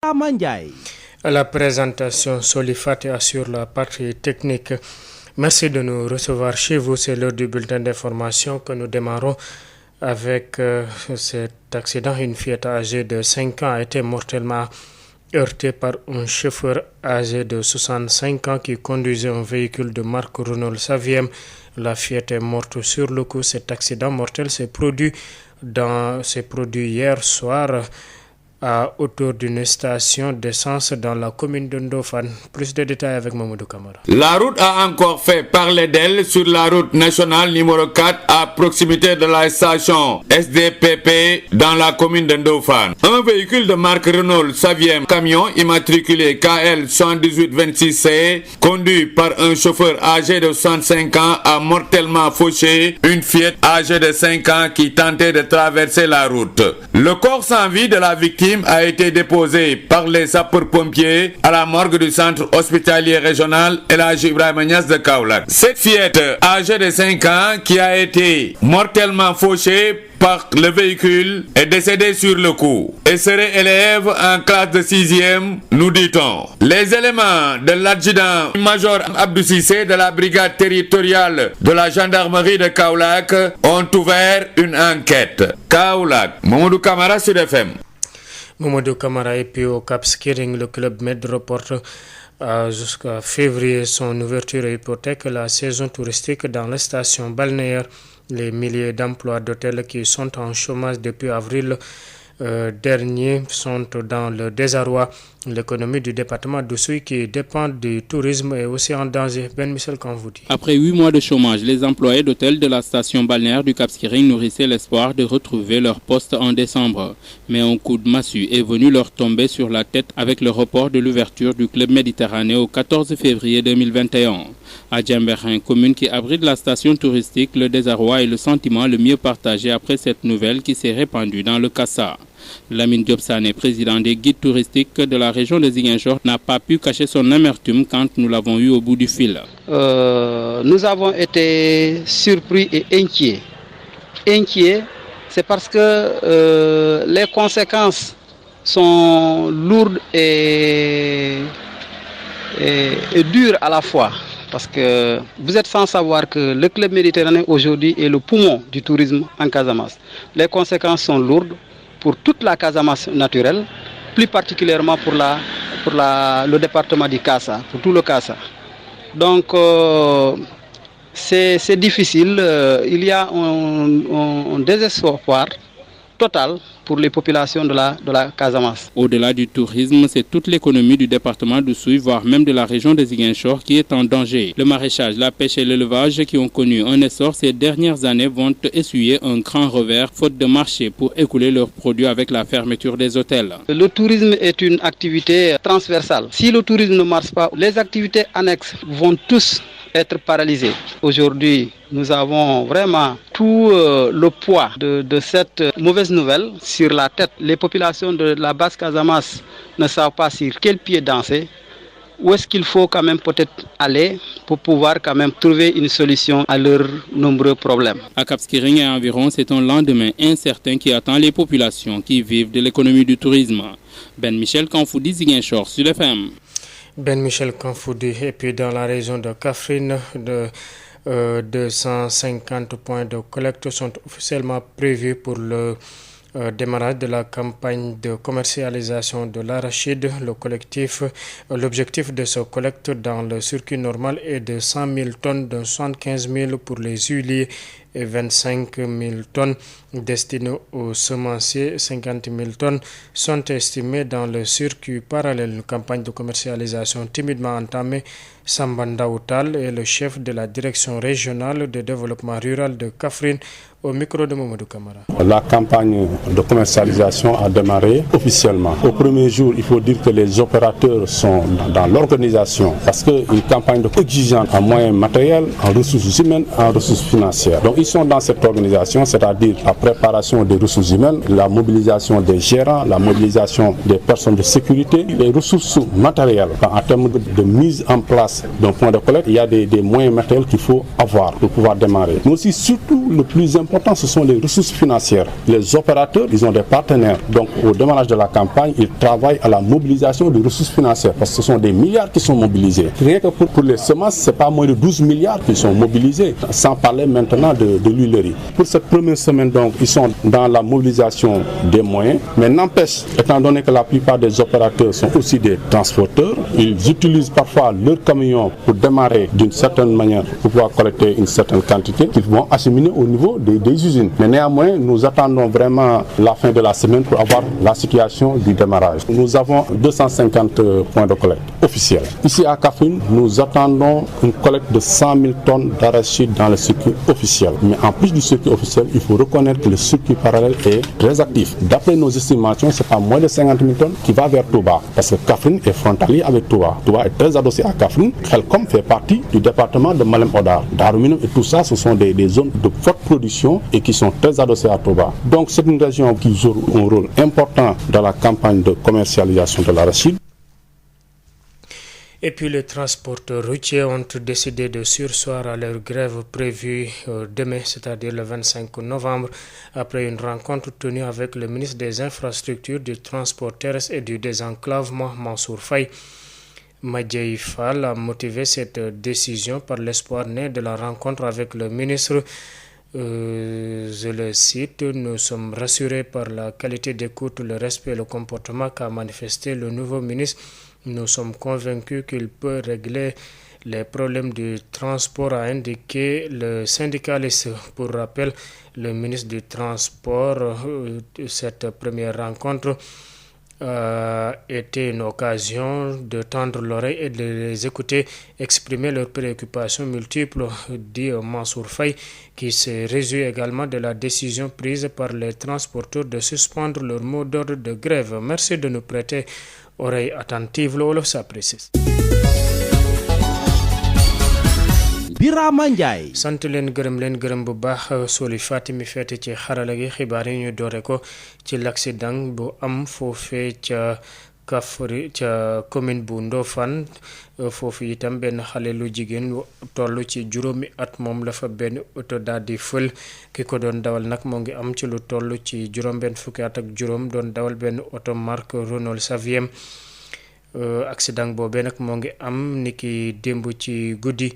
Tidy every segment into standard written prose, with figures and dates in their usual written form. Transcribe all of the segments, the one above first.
Amandiaï. À la présentation, Solifat assure la partie technique. Merci de nous recevoir chez vous. C'est l'heure du bulletin d'information que nous démarrons avec cet accident. Une fillette âgée de 5 ans a été mortellement heurtée par un chauffeur âgé de 65 ans qui conduisait un véhicule de marque Renault Saviem. La fillette est morte sur le coup. Cet accident mortel s'est produit hier soir à hauteur d'une station d'essence dans la commune de Ndofane. Plus de détails avec Mamadou Kamara. La route a encore fait parler d'elle sur la route nationale numéro 4 à proximité de la station SDPP dans la commune de Ndofane. Un véhicule de marque Renault Saviem, camion immatriculé KL 11826C, conduit par un chauffeur âgé de 65 ans, a mortellement fauché une fillette âgée de 5 ans qui tentait de traverser la route. Le corps sans vie de la victime a été déposé par les sapeurs-pompiers à la morgue du centre hospitalier régional El Hadji Ibrahima Niass de Kaolack. Cette fillette âgée de 5 ans qui a été mortellement fauchée par le véhicule est décédée sur le coup et serait élève en classe de 6e, nous dit-on. Les éléments de l'adjudant-major Abdou Cissé de la brigade territoriale de la gendarmerie de Kaolack ont ouvert une enquête. Kaolack, Mamadou Kamara sur FM. Mamadou Kamara. Et puis au Cap Skirring, le club Med reporte jusqu'à février son ouverture et hypothèque la saison touristique dans les stations balnéaires. Les milliers d'emplois d'hôtels qui sont en chômage depuis avril dernier sont dans le désarroi. L'économie du département d'Oussouye qui dépend du tourisme est aussi en danger. Ben Michel Kanfoudi. Après 8 mois de chômage, les employés d'hôtels de la station balnéaire du Cap Skirring nourrissaient l'espoir de retrouver leur poste en décembre. Mais un coup de massue est venu leur tomber sur la tête avec le report de l'ouverture du club méditerranéen au 14 février 2021. À Djemberin, commune qui abrite la station touristique, le désarroi est le sentiment le mieux partagé après cette nouvelle qui s'est répandue dans le Kassa. Lamine Diop Sané, président des guides touristiques de la région de Ziguinchor, n'a pas pu cacher son amertume quand nous l'avons eu au bout du fil. Nous avons été surpris et inquiets. Inquiets, c'est parce que les conséquences sont lourdes et dures à la fois. Parce que vous êtes sans savoir que le club méditerranéen aujourd'hui est le poumon du tourisme en Casamance. Les conséquences sont lourdes pour toute la Casamance naturelle, plus particulièrement pour le département du Kassa, pour tout le Kassa. Donc c'est difficile, il y a un désespoir total pour les populations de la Casamance. Au-delà du tourisme, c'est toute l'économie du département d'Oussouye, voire même de la région de Ziguinchor qui est en danger. Le maraîchage, la pêche et l'élevage qui ont connu un essor ces dernières années vont essuyer un grand revers faute de marché pour écouler leurs produits avec la fermeture des hôtels. Le tourisme est une activité transversale. Si le tourisme ne marche pas, les activités annexes vont tous être paralysées. Aujourd'hui, nous avons vraiment tout le poids de cette mauvaise nouvelle sur la tête. Les populations de la basse Casamance ne savent pas sur quel pied danser. Où est-ce qu'il faut quand même peut-être aller pour pouvoir quand même trouver une solution à leurs nombreux problèmes. À Cap Skirring et environ, c'est un lendemain incertain qui attend les populations qui vivent de l'économie du tourisme. Ben Michel Kanfoudi, Ziguinchor, sur FM. Ben Michel Kanfoudi. Et puis dans la région de Kaffrine, 250 points de collecte sont officiellement prévus pour le démarrage de la campagne de commercialisation de l'arachide. L'objectif de ce collecte dans le circuit normal est de 100 000 tonnes, de 75 000 pour les huiliers et 25 000 tonnes destinées aux semenciers. 50 000 tonnes sont estimées dans le circuit parallèle. Une campagne de commercialisation timidement entamée. Samba Ndaoutal est le chef de la direction régionale de développement rural de Kaffrine au micro de Mamadou Kamara. La campagne de commercialisation a démarré officiellement. Au premier jour, il faut dire que les opérateurs sont dans l'organisation parce qu'une campagne exigeante en moyens matériels, en ressources humaines, en ressources financières. Donc ils sont dans cette organisation, c'est-à-dire la préparation des ressources humaines, la mobilisation des gérants, la mobilisation des personnes de sécurité, les ressources matérielles. En termes de mise en place d'un point de collecte, il y a des moyens matériels qu'il faut avoir pour pouvoir démarrer. Mais aussi, surtout, le plus important, ce sont les ressources financières. Les opérateurs, ils ont des partenaires. Donc, au démarrage de la campagne, ils travaillent à la mobilisation des ressources financières parce que ce sont des milliards qui sont mobilisés. Rien que pour les semences, ce n'est pas moins de 12 milliards qui sont mobilisés, sans parler maintenant de l'huilerie. Pour cette première semaine, donc, ils sont dans la mobilisation des moyens, mais n'empêche, étant donné que la plupart des opérateurs sont aussi des transporteurs, ils utilisent parfois leurs camions pour démarrer d'une certaine manière, pour pouvoir collecter une certaine quantité qu'ils vont acheminer au niveau des usines. Mais néanmoins, nous attendons vraiment la fin de la semaine pour avoir la situation du démarrage. Nous avons 250 points de collecte officiels. Ici à Kaffrine, nous attendons une collecte de 100 000 tonnes d'arachide dans le circuit officiel. Mais en plus du circuit officiel, il faut reconnaître que le circuit parallèle est très actif. D'après nos estimations, ce n'est pas moins de 50 000 tonnes qui va vers Touba. Parce que Kaffrine est frontalier avec Touba. Touba est très adossé à Kaffrine. Khelcom fait partie du département de Malem Hodar. Darou Minam et tout ça, ce sont des zones de forte production et qui sont très adossées à Touba. Donc c'est une région qui joue un rôle important dans la campagne de commercialisation de l'arachide. Et puis les transporteurs routiers ont décidé de surseoir à leur grève prévue demain, c'est-à-dire le 25 novembre, après une rencontre tenue avec le ministre des Infrastructures, du Transport terrestre et du Désenclavement, Mansour Faye. Madiaye Fall a motivé cette décision par l'espoir né de la rencontre avec le ministre. Je le cite, nous sommes rassurés par la qualité d'écoute, le respect et le comportement qu'a manifesté le nouveau ministre. Nous sommes convaincus qu'il peut régler les problèmes du transport, a indiqué le syndicaliste. Pour rappel, le ministre du Transport, cette première rencontre était une occasion de tendre l'oreille et de les écouter exprimer leurs préoccupations multiples, dit Mansour Faye, qui se réjouit également de la décision prise par les transporteurs de suspendre leur mot d'ordre de grève. Merci de nous prêter oreille attentive, loolu ça précise. Birama Ndiaye. sant leen gërëm bu baax Soli Fatimi feete ci xarala gi xibaar yi ñu doore ko ci l'accident bu am foofee ca Kaffrine ca commune bu Ndofane foofu itam benn xale lu jigéen toll ci juróomi at moom la fa benn oto daal di fël ki ko doon dawal nag moo ngi am ci lu toll ci juróom benn fukki at ak juróom doon dawal benn oto marque Renault Saviem. Accident boobee nag moo ngi am niki démb ci guddi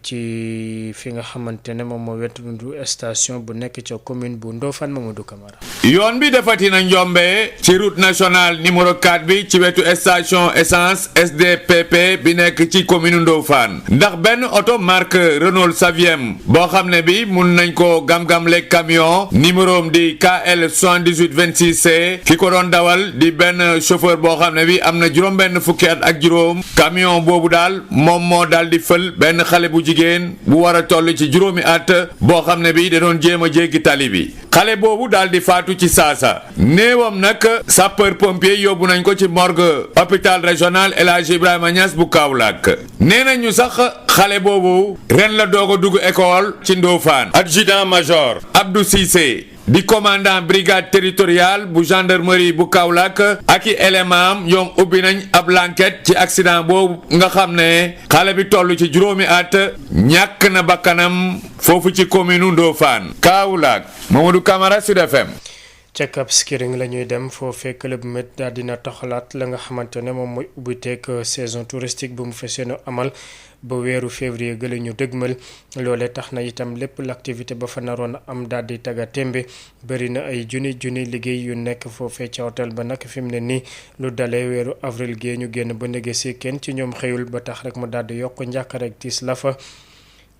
ci fi nga xamante ne moom moo wetu station bu nekk ca commune bu Ndofane Mamadou Camara. yoon bi defati na njombe ci route nationale numéro 4 bi ci wetu station essence SDPP bi nekk ci commune Ndofane ndax benn oto marque Renault Saviem boo xam ne bi mun nañ ko gam-gamle camion numéro di KL 7826C ki ko doon dawal di benn chauffeur boo xam ne bi am na juróom benn fukki at ak juróom camion boobu daal moom moo daal di fël benn xale bu jigéen bu war a toll ci juróomi at boo xam ne bi da doon jéem a jéggi tali bi xale boobu daal di faatu ci saasa néewam nag sapeur pompier yóbbu nañ ko ci morgue hôpital régional El Hadji Ibrahima Niass bu Kaolack nee nañu sax xale boobu ren la doog a dugg école ci Ndofane. Adjudant major Abdou Cissé di commandant brigade territoriale bu gendarmerie bu Kaolack ak i élément ñoom ubbi nañ ab l'enquête ci accident boobu nga xam ne xale bi toll ci juróomi at ñàkk na bakkanam foofu ci commune Ndofane. Kaolack Mamadou Camara Sud FM. ca Cap Skirring la ñuy dem foofee club met daal dina taxalaat la nga xamante ne moom mooy ubbiteeg saison touristique bu mu fas yéene amal ba weeru février gële ñu dëgmal loolee tax na itam lépp l'activité ba fa naroon am daal di taga tembe bëri na ay junni liggéey yu nekk foofee ca hôtel ba nag fi mu ne nii lu dalee weeru avril gee ñu génn ba ndege si kenn ci ñoom xëyul ba tax rek mu daal di yokk njàqare ak tiis la fa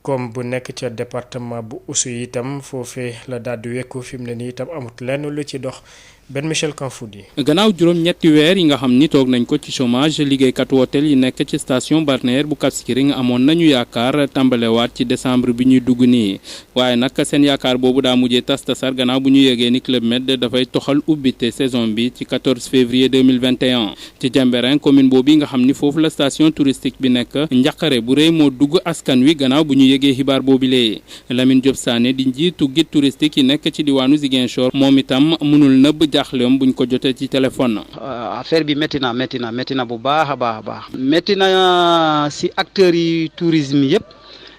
comme bu nekk ca département bu Oussouye itam foofee la daal di wekku fi mu ne nii itam amut lenn lu ci dox Ben Michel Kanfoudi. gannaaw juróom-ñetti weer yi nga xam ni toog nañ ko ci chômage liggéeykatu hôtel yi nekk ci station balnéaire bu Cap Skirring amoon nañu yaakaar tàmbalewaat ci décembre bi ñuy dugg nii waaye nag seen yaakaar boobu daa mujjee tasar gannaaw bu ñu yégee ni Club Med dafay toxal ubbite saison bi ci 14 février 2021 ci Diembéring commune boobu nga xam ni foofu la station touristique bi nekk njaqare bu rëy moo dugg askan wi gannaaw bu ñu yégee xibaar boobu lee Lamine Diop Sané di njiitu guide touristique yi nekk ci diwaanu Ziguinchor moom itam mënul nëbb jaaxleem buñ ko jotee ci téléphone. affaire bi métti na bu baax a baax. métti na si acteurs yi tourisme yëpp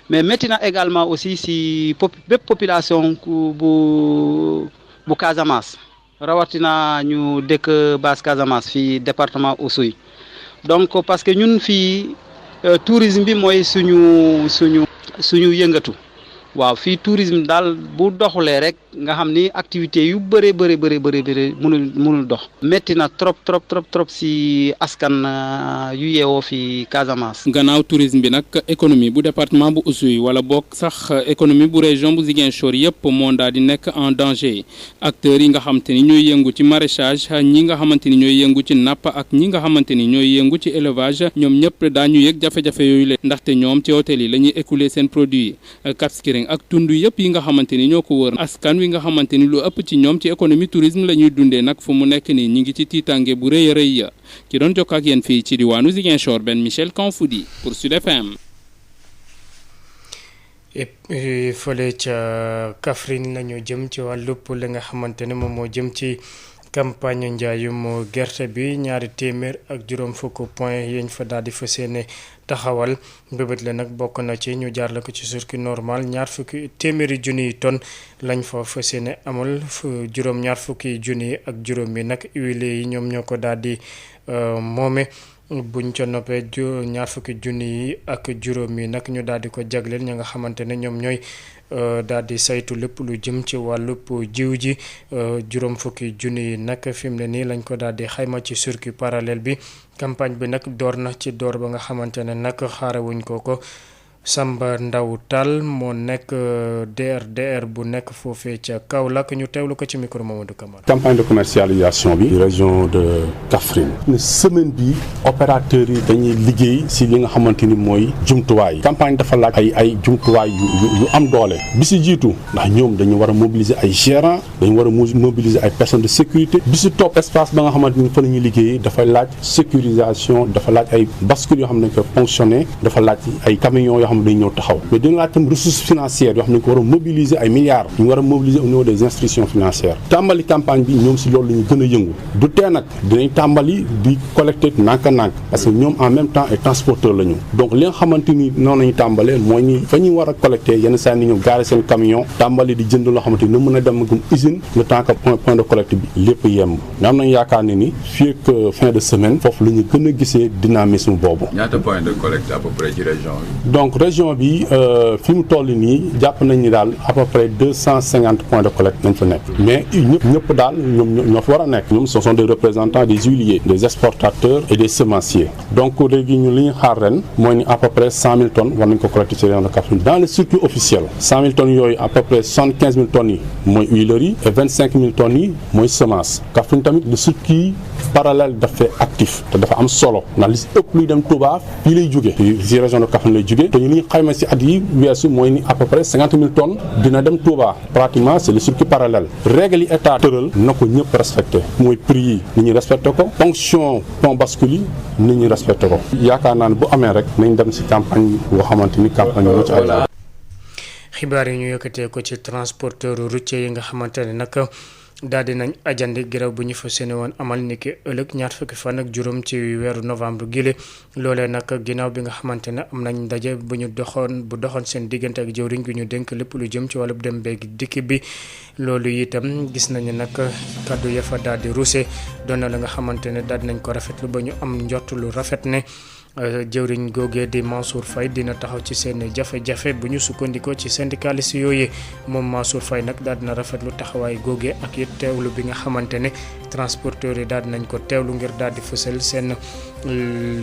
mais métti na également aussi si bépp population bu Casamance rawatina ñu dëkk Basse Casamance fii département Oussouye donc parce que ñun fii tourisme bi mooy suñu yëngatu. waaw fii tourisme daal bu doxulee rek nga xam ni activité yu bëri mënul dox métti na trop si askan yu yeewoo fi Casamance. gannaaw tourisme bi nag économie bu département bu Oussouye wala boog sax économie bu région bu Ziguinchor yëpp moo daal di nekk en danger acteurs yi nga xamante ni ñooy yëngu ci maraîchage ñi nga xamante ni ñooy yëngu ci napp ak ñi nga xamante ni ñooy yëngu ci élevage ñoom ñëpp daañu yëg jafe-jafe yooyu la ndaxte ñoom ci hôtel yi la ñuy écouler seen produit Cap Skirring ak tund yëpp yi nga xamante ni ñoo ko wër askan wi nga xamante ni lu ëpp ci ñoom ci économie tourisme la ñuy dundee nag fu mu nekk nii ñi ngi ci tiitange bu rëy a rëy ki doon jokk ak yéen fii ci diwaanu Ziguinchor Ben Michel Kanfoudi pour Sud FM. et fële ca Kaffrine lañu jëm ci wàllub li nga xamante ne moom moo jëm ci campagne njaayum gerte bi 250 point yañ fa daal di fas yéene taxawal mbébét la nag bokk na ci ñu jaarale ko ci circuit normal 200 téeméeri junniy tonnes lañ fa fas yéene amal juróom-ñaar fukki junni ak juróom yi nag huiliers yi ñoom ñoo ko daal di moome buñ ca noppee 200 junni yi ak juróom yi nag ñu daal di ko jagleel ña nga xamante ne ñoom ñooy daal di saytu lépp lu jëm ci wàllub jiw ji juróom fukki junni yi nag fi mu ne nii lañ ko daal di xayma ci circuit parallèle bi campagne bi nag door na ci door ba nga xamante ne nag xaarewuñ ko Samba Ndaw Tall moo nekk DRDR bu nekk foofee ca Kaolack ñu teewlu ko ci micro Mamadou Camara. campagne de commercialisation bi région de Kaffrine ne semaine bi opérateurs yi dañuy liggéey si li nga xamante ni mooy jumtuwaay campagne dafa laaj ay jumtuwaay yu am doole bi si jiitu ndax ñoom dañu war a mobiliser ay gérants dañu war a mobiliser ay personnes de sécurité bi si topp espace ba nga xamante ni fa la ñuy liggéeyee dafa laaj sécurisation dafa laaj ay bascules yoo xam ne dañ koy fonctionner dafa laaj ay camions yoo xam ne dañ ñëw taxaw mais dina laaj tam ressources financières yoo xam ne dañ ko war a mobiliser ay milliards ñu war a mobiliser au niveau des institutions financières tàmbali campagne bi ñoom si loolu la ñu gën a yëngu du tee nag dinañ tàmbali di collecter nànk-nànk parce que ñoom en même temps ay transporteurs la ñu donc li nga xamante ni noonu lañu tàmbalee mooy ni fa ñuy war a collecter yenn saa ni ñëw gaare seen camion tàmbali di jënd loo xamante ni na mën a dem gum usine le temps que point de collecte bi lépp yemb mais am nañu yaakaar ne ni fii ak fin de semaine foofu la ñu gën a gisee dynamisme boobu. ñaata point de collecte à peu près ci région bi. donc région bi fi mu toll nii jàpp nañ ni daal à peu près 250 points de collecte nañ fa nekk mais ñëpp daal ñoo fa war a nekk ñoom ce sont des représentants des huiliers des exportateurs et des semenciers donc léegi ñu li ñu xaar ren mooy ni à peu près 100 000 tonnes war nañ ko collecter ci région de Kaffrine dans le circuit officiel 100 000 tonnes yooyu à peu près 75 000 tonnes yi mooy huilerie et 25 000 tonnes yi mooy semence Kaffrine tamit le circuit parallèle dafa actif te dafa am solo ndax li si ëpp luy dem Touba fii lay jóge ci région de Kaffrine lay jóge te ñu li ñu xayma si at yi weesu mooy ni à peu près 50 000 tonnes dina dem Touba pratiquement c'est le circuit parallèle règle yi état tëral na ko ñëpp respecté mooy prix yi nit ñi respecté ko ponction pont bascule yi nit ñi respecté ko yaakaar naa ne bu amee rek nañ dem si campagne boo xamante ni campagne moo ci ay xibaar yi ñu yëkkatee ko ci transporteur routier yi nga xamante ne nag daal di nañ ajandi giraw bu ñu fa séene woon amal niki ëllëg 20 ci weeru novembre gile loolee nag ginnaaw bi nga xamante ne am nañ ndaje bu doxoon seen diggante ak jëwriñ gi ñu dénk lépp lu jëm ci wàllub dem beeg dikki bi loolu itam gis nañu nag kaddu ya fa daal di ruuse doon na la nga xamante ne daal di nañ ko rafetlu ba ñu am njort lu rafet ne jëwriñ googee di Mansour Faye dina taxaw ci seen jafe-jafe bu ñu sukkandikoo ci syndicaliste yooyu moom Mansour Faye nag daal dina rafetlu taxawaay googee ak it teewlu bi nga xamante ne transporteurs yi daal dinañ ko teewlu ngir daal di fësal seen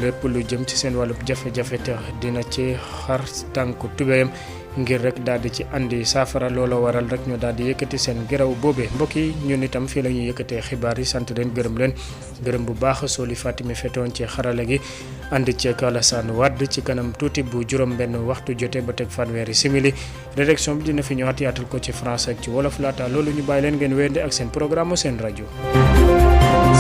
lépp lu jëm ci seen wàllub jafe-jafe te dina ci xar tànku tubéyam ngir rek daal di ci andi saafara looloo waral rek ñu daal di yëkkati seen geraw boobee mbokk yi ñun itam fii la ñuy yëkkatee xibaar yi sant leen gërëm bu baax Soli Fatimi fetoon ci xarala gi ànd ci Alassane Wade ci kanam tuuti bu juróom-benn waxtu jotee ba teg fanweeri simili rédaction bi dina fi ñëwaat yaatal ko ci français ak ci wolof laata loolu ñu bàyyi leen ngeen wéyande ak seen programme seen rajo.